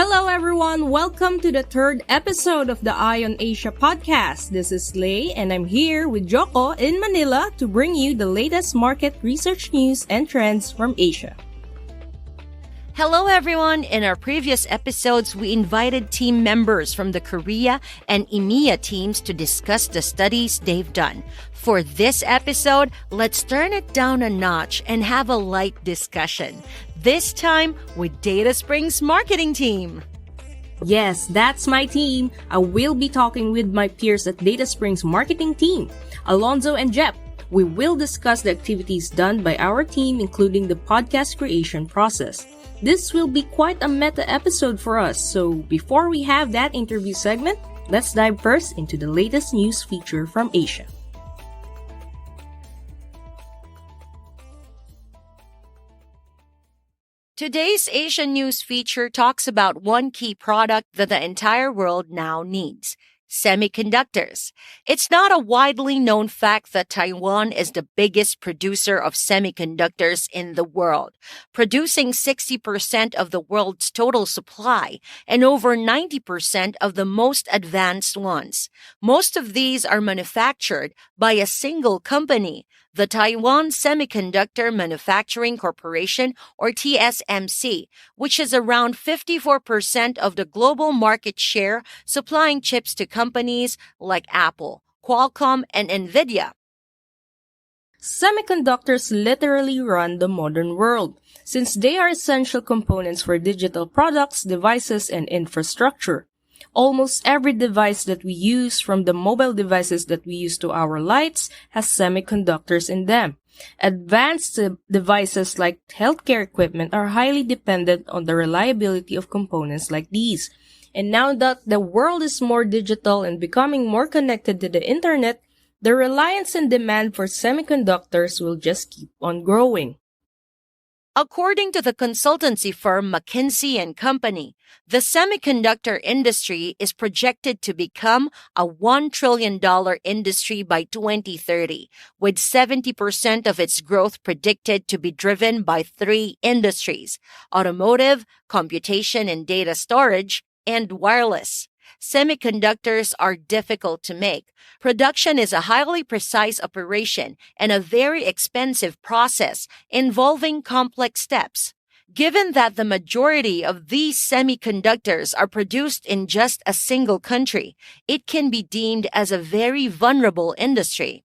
Hello everyone! Welcome to the third episode of the Eye on Asia podcast. This is Lei and I'm here with Joko in Manila to bring you the latest market research news and trends from Asia. Hello everyone! In our previous episodes, we invited team members from the Korea and EMEA teams to discuss the studies they've done. For this episode, let's turn it down a notch and have a light discussion. This time with dataSpring's marketing team. Yes, that's my team. I will be talking with my peers at dataSpring's marketing team, Alonzo and Jep. We will discuss the activities done by our team, including the podcast creation process. This will be quite a meta episode for us, so before we have that interview segment, let's dive first into the latest news feature from Asia. Today's Asian news feature talks about one key product that the entire world now needs: semiconductors. It's not a widely known fact that Taiwan is the biggest producer of semiconductors in the world, producing 60% of the world's total supply and over 90% of the most advanced ones. Most of these are manufactured by a single company, the Taiwan Semiconductor Manufacturing Corporation, or TSMC, which is around 54% of the global market share, supplying chips to companies like Apple, Qualcomm, and Nvidia. Semiconductors literally run the modern world, since they are essential components for digital products, devices, and infrastructure. Almost every device that we use, from the mobile devices that we use to our lights, has semiconductors in them. Advanced devices like healthcare equipment are highly dependent on the reliability of components like these. And now that the world is more digital and becoming more connected to the internet, the reliance and demand for semiconductors will just keep on growing. According to the consultancy firm McKinsey & Company, the semiconductor industry is projected to become a $1 trillion industry by 2030, with 70% of its growth predicted to be driven by three industries: automotive, computation and data storage, and wireless. Semiconductors are difficult to make. Production is a highly precise operation and a very expensive process involving complex steps. Given that the majority of these semiconductors are produced in just a single country, it can be deemed as a very vulnerable industry.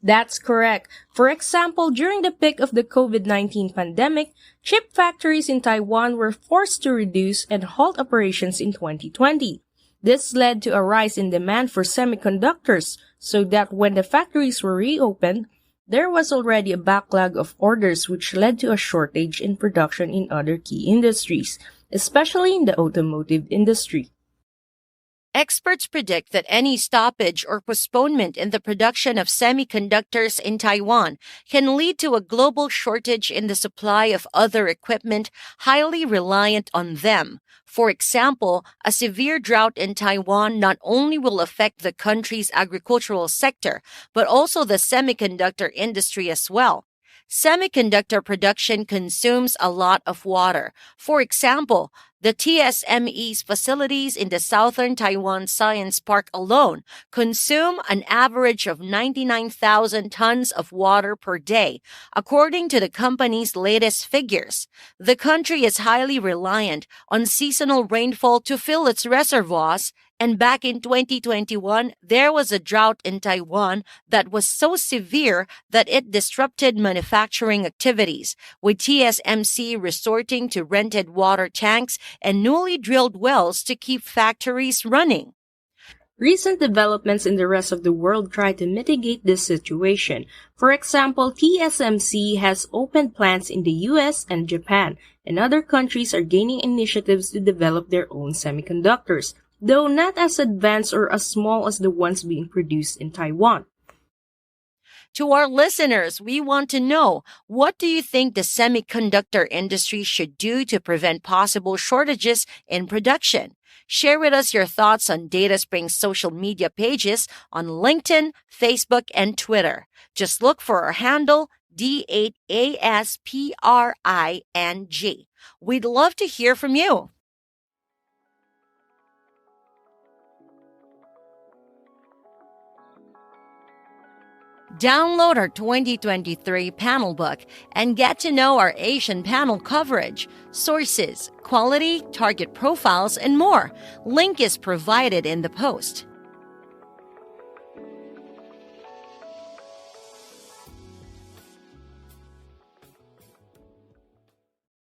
That's correct. For example, during the peak of the COVID-19 pandemic, chip factories in Taiwan were forced to reduce and halt operations in 2020. This led to a rise in demand for semiconductors, so that when the factories were reopened, there was already a backlog of orders, which led to a shortage in production in other key industries, especially in the automotive industry. Experts predict that any stoppage or postponement in the production of semiconductors in Taiwan can lead to a global shortage in the supply of other equipment highly reliant on them. For example, a severe drought in Taiwan not only will affect the country's agricultural sector, but also the semiconductor industry as well. Semiconductor production consumes a lot of water. For example, the TSME's facilities in the southern Taiwan Science Park alone consume an average of 99,000 tons of water per day, according to the company's latest figures. The country is highly reliant on seasonal rainfall to fill its reservoirs, and back in 2021, there was a drought in Taiwan that was so severe that it disrupted manufacturing activities, with TSMC resorting to rented water tanks and newly drilled wells to keep factories running. Recent developments in the rest of the world try to mitigate this situation. For example, TSMC has opened plants in the US and Japan, and other countries are gaining initiatives to develop their own semiconductors, though not as advanced or as small as the ones being produced in Taiwan. To our listeners, we want to know, what do you think the semiconductor industry should do to prevent possible shortages in production? Share with us your thoughts on dataSpring's social media pages on LinkedIn, Facebook, and Twitter. Just look for our handle, D8ASPRING. We'd love to hear from you. Download our 2023 panel book and get to know our Asian panel coverage, sources, quality, target profiles, and more. Link is provided in the post.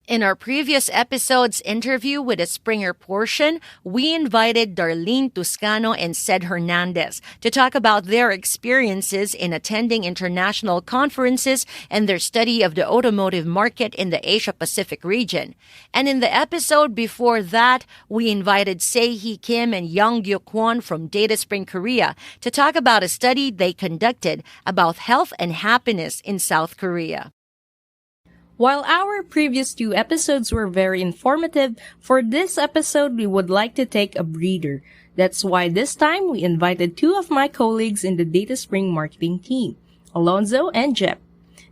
In our previous episode's interview with the Springer portion, we invited Darlene Toscano and Ced Hernandez to talk about their experiences in attending international conferences and their study of the automotive market in the Asia-Pacific region. And in the episode before that, we invited Se-Hee Kim and Young Gyu Kwon from dataSpring Korea to talk about a study they conducted about health and happiness in South Korea. While our previous two episodes were very informative, for this episode we would like to take a breather. That's why this time we invited two of my colleagues in the dataSpring marketing team, Alonzo and Jep,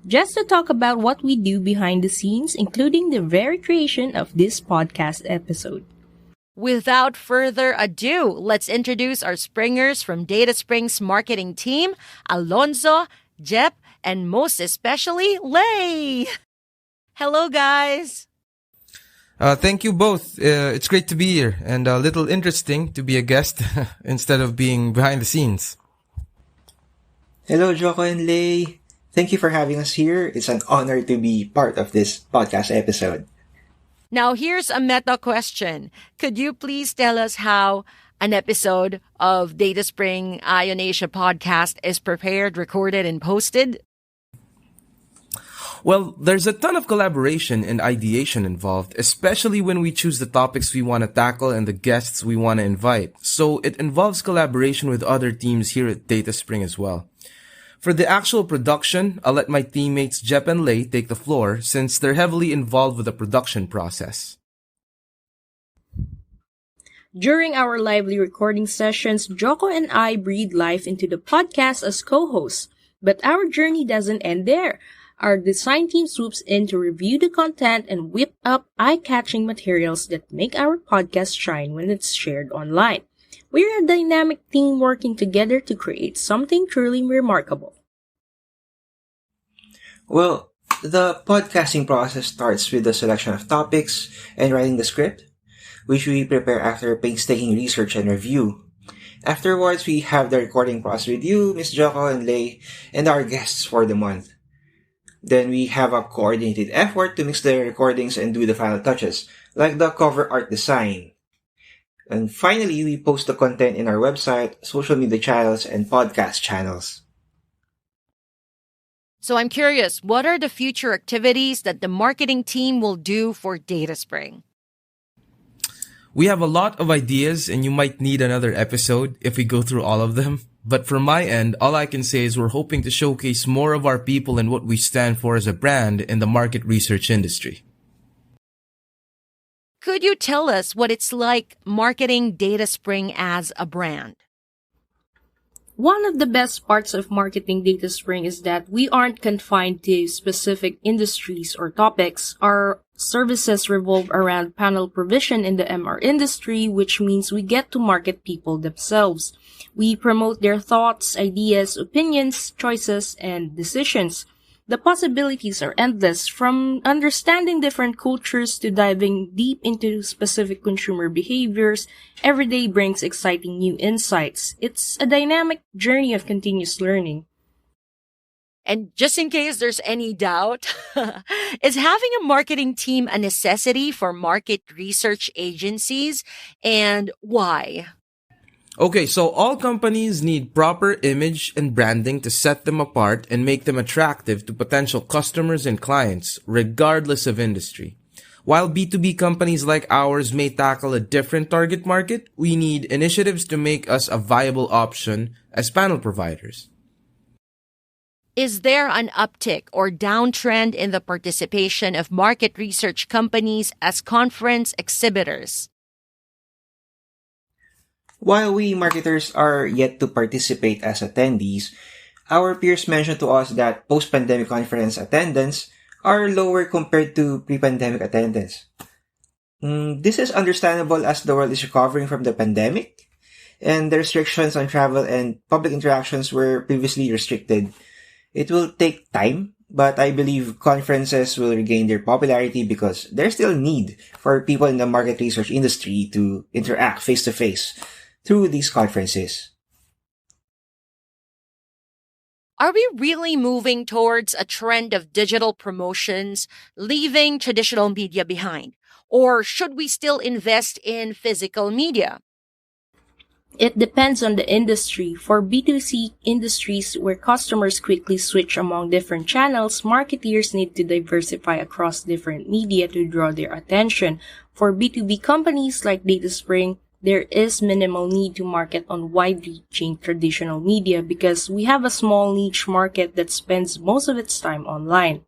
just to talk about what we do behind the scenes, including the very creation of this podcast episode. Without further ado, let's introduce our Springers from dataSpring's marketing team, Alonzo, Jep, and most especially, Lei. Hello, guys. Thank you both. It's great to be here and a little interesting to be a guest instead of being behind the scenes. Hello, Joko and Lei. Thank you for having us here. It's an honor to be part of this podcast episode. Now, here's a meta question. Could you please tell us how an episode of dataSpring Ion Asia podcast is prepared, recorded, and posted? Well, there's a ton of collaboration and ideation involved, especially when we choose the topics we want to tackle and the guests we want to invite. So it involves collaboration with other teams here at dataSpring as well. For the actual production, I'll let my teammates Jep and Lei take the floor since they're heavily involved with the production process. During our lively recording sessions, Joko and I breathe life into the podcast as co-hosts. But our journey doesn't end there. Our design team swoops in to review the content and whip up eye-catching materials that make our podcast shine when it's shared online. We're a dynamic team working together to create something truly remarkable. Well, the podcasting process starts with the selection of topics and writing the script, which we prepare after painstaking research and review. Afterwards, we have the recording process with you, Miss Joko and Lei, and our guests for the month. Then we have a coordinated effort to mix the recordings and do the final touches, like the cover art design. And finally, we post the content in our website, social media channels, and podcast channels. So I'm curious, what are the future activities that the marketing team will do for dataSpring? We have a lot of ideas and you might need another episode if we go through all of them. But from my end, all I can say is we're hoping to showcase more of our people and what we stand for as a brand in the market research industry. Could you tell us what it's like marketing dataSpring as a brand? One of the best parts of marketing dataSpring is that we aren't confined to specific industries or topics. Our services revolve around panel provision in the MR industry, which means we get to market people themselves. We promote their thoughts, ideas, opinions, choices, and decisions. The possibilities are endless, from understanding different cultures to diving deep into specific consumer behaviors. Every day brings exciting new insights. It's a dynamic journey of continuous learning. And just in case there's any doubt, is having a marketing team a necessity for market research agencies, and why? Okay, so all companies need proper image and branding to set them apart and make them attractive to potential customers and clients, regardless of industry. While B2B companies like ours may tackle a different target market, we need initiatives to make us a viable option as panel providers. Is there an uptick or downtrend in the participation of market research companies as conference exhibitors? While we marketers are yet to participate as attendees, our peers mentioned to us that post-pandemic conference attendance are lower compared to pre-pandemic attendance. This is understandable as the world is recovering from the pandemic, and the restrictions on travel and public interactions were previously restricted. It will take time, but I believe conferences will regain their popularity because there's still need for people in the market research industry to interact face to face through these conferences. Are we really moving towards a trend of digital promotions, leaving traditional media behind? Or should we still invest in physical media? It depends on the industry. For B2C industries where customers quickly switch among different channels, marketeers need to diversify across different media to draw their attention. For B2B companies like dataSpring, there is minimal need to market on wide-reaching traditional media because we have a small niche market that spends most of its time online.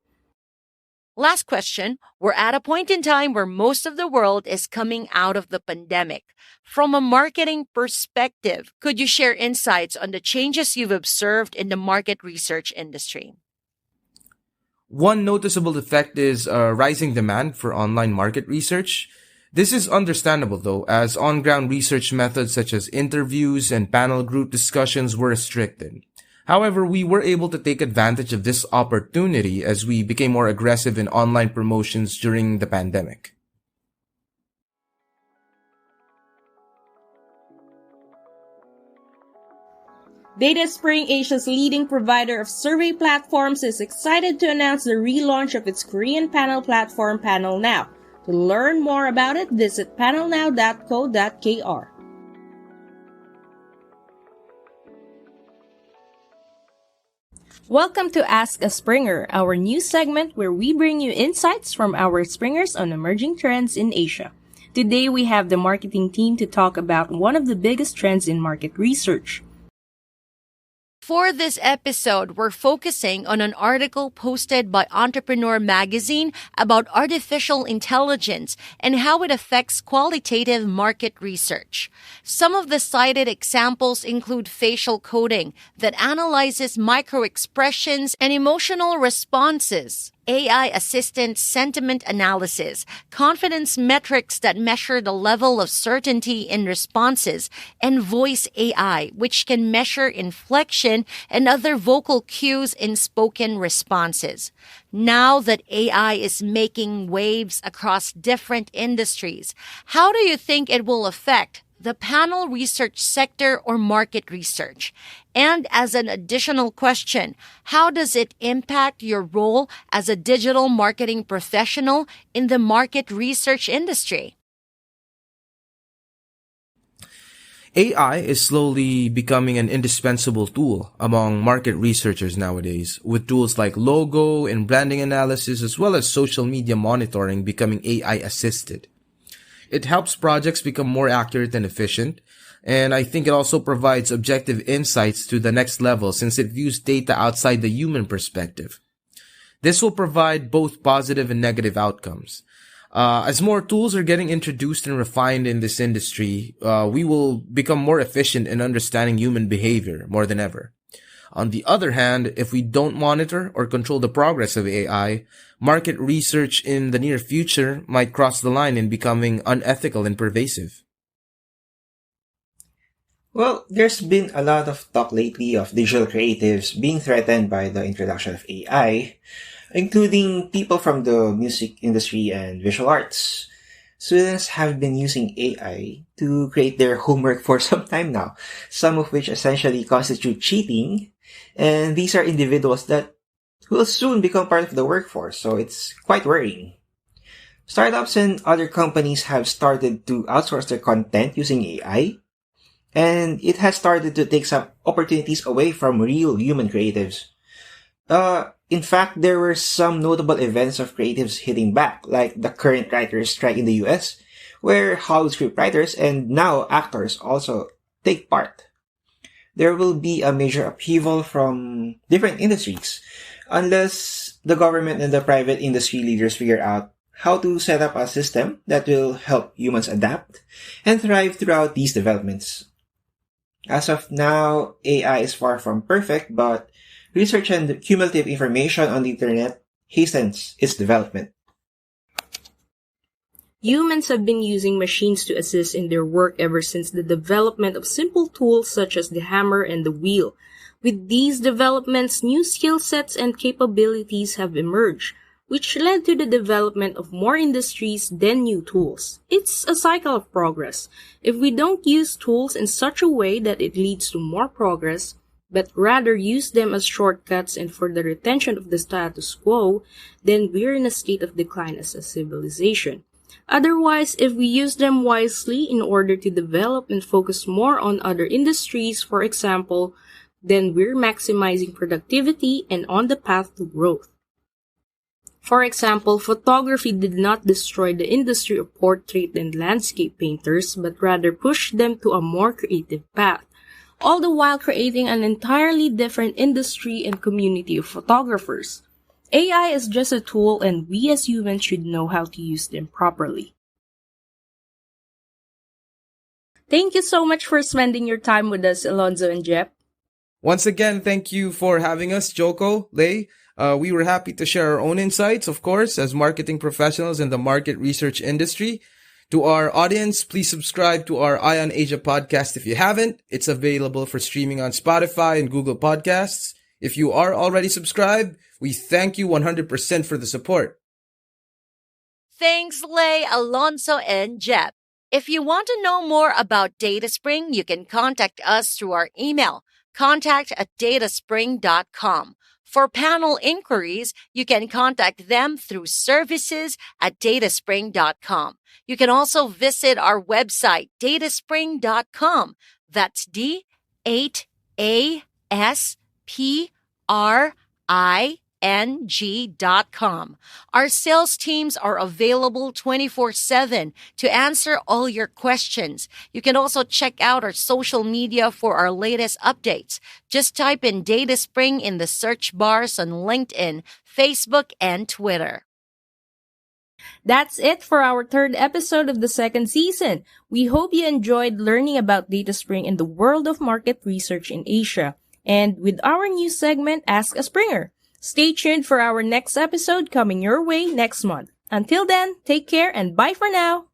Last question. We're at a point in time where most of the world is coming out of the pandemic. From a marketing perspective, could you share insights on the changes you've observed in the market research industry? One noticeable effect is a rising demand for online market research. This is understandable though, as on-ground research methods such as interviews and panel group discussions were restricted. However, we were able to take advantage of this opportunity as we became more aggressive in online promotions during the pandemic. dataSpring, Asia's leading provider of survey platforms, is excited to announce the relaunch of its Korean panel platform, Panel Now. To learn more about it, visit panelnow.co.kr. Welcome to Ask a Springer, our new segment where we bring you insights from our Springers on emerging trends in Asia. Today we have the marketing team to talk about one of the biggest trends in market research. For this episode, we're focusing on an article posted by Entrepreneur Magazine about artificial intelligence and how it affects qualitative market research. Some of the cited examples include facial coding that analyzes microexpressions and emotional responses, AI assistant sentiment analysis, confidence metrics that measure the level of certainty in responses, and voice AI, which can measure inflection and other vocal cues in spoken responses. Now that AI is making waves across different industries, how do you think it will affect the panel research sector or market research? And as an additional question, how does it impact your role as a digital marketing professional in the market research industry? AI is slowly becoming an indispensable tool among market researchers nowadays, with tools like logo and branding analysis as well as social media monitoring becoming AI assisted. It helps projects become more accurate and efficient, and I think it also provides objective insights to the next level since it views data outside the human perspective. This will provide both positive and negative outcomes. As more tools are getting introduced and refined in this industry, we will become more efficient in understanding human behavior more than ever. On the other hand, if we don't monitor or control the progress of AI, market research in the near future might cross the line in becoming unethical and pervasive. Well, there's been a lot of talk lately of digital creatives being threatened by the introduction of AI, including people from the music industry and visual arts. Students have been using AI to create their homework for some time now, some of which essentially constitute cheating, and these are individuals that will soon become part of the workforce, so it's quite worrying. Startups and other companies have started to outsource their content using AI, and it has started to take some opportunities away from real human creatives. In fact, there were some notable events of creatives hitting back, like the current writers' strike in the US, where Hollywood scriptwriters and now actors also take part. There will be a major upheaval from different industries, unless the government and the private industry leaders figure out how to set up a system that will help humans adapt and thrive throughout these developments. As of now, AI is far from perfect, but research and cumulative information on the internet hastens its development. Humans have been using machines to assist in their work ever since the development of simple tools such as the hammer and the wheel. With these developments, new skill sets and capabilities have emerged, which led to the development of more industries than new tools. It's a cycle of progress. If we don't use tools in such a way that it leads to more progress, but rather use them as shortcuts and for the retention of the status quo, then we're in a state of decline as a civilization. Otherwise, if we use them wisely in order to develop and focus more on other industries, for example, then we're maximizing productivity and on the path to growth. For example, photography did not destroy the industry of portrait and landscape painters, but rather pushed them to a more creative path, all the while creating an entirely different industry and community of photographers. AI is just a tool, and we as humans should know how to use them properly. Thank you so much for spending your time with us, Alonzo and Jep. Once again, thank you for having us, Joko, Lei. We were happy to share our own insights, of course, as marketing professionals in the market research industry. To our audience, please subscribe to our Eye on Asia podcast if you haven't. It's available for streaming on Spotify and Google Podcasts. If you are already subscribed, we thank you 100% for the support. Thanks, Lei, Alonzo, and Jep. If you want to know more about dataSpring, you can contact us through our email, contact@dataspring.com. For panel inquiries, you can contact them through services@dataspring.com. You can also visit our website, dataspring.com. That's DATASPRING.com. Our sales teams are available 24/7 to answer all your questions. You can also check out our social media for our latest updates. Just type in DataSpring in the search bars on LinkedIn, Facebook, and Twitter. That's it for our third episode of the second season. We hope you enjoyed learning about dataSpring in the world of market research in Asia, and with our new segment, Ask a Springer. Stay tuned for our next episode coming your way next month. Until then, take care and bye for now!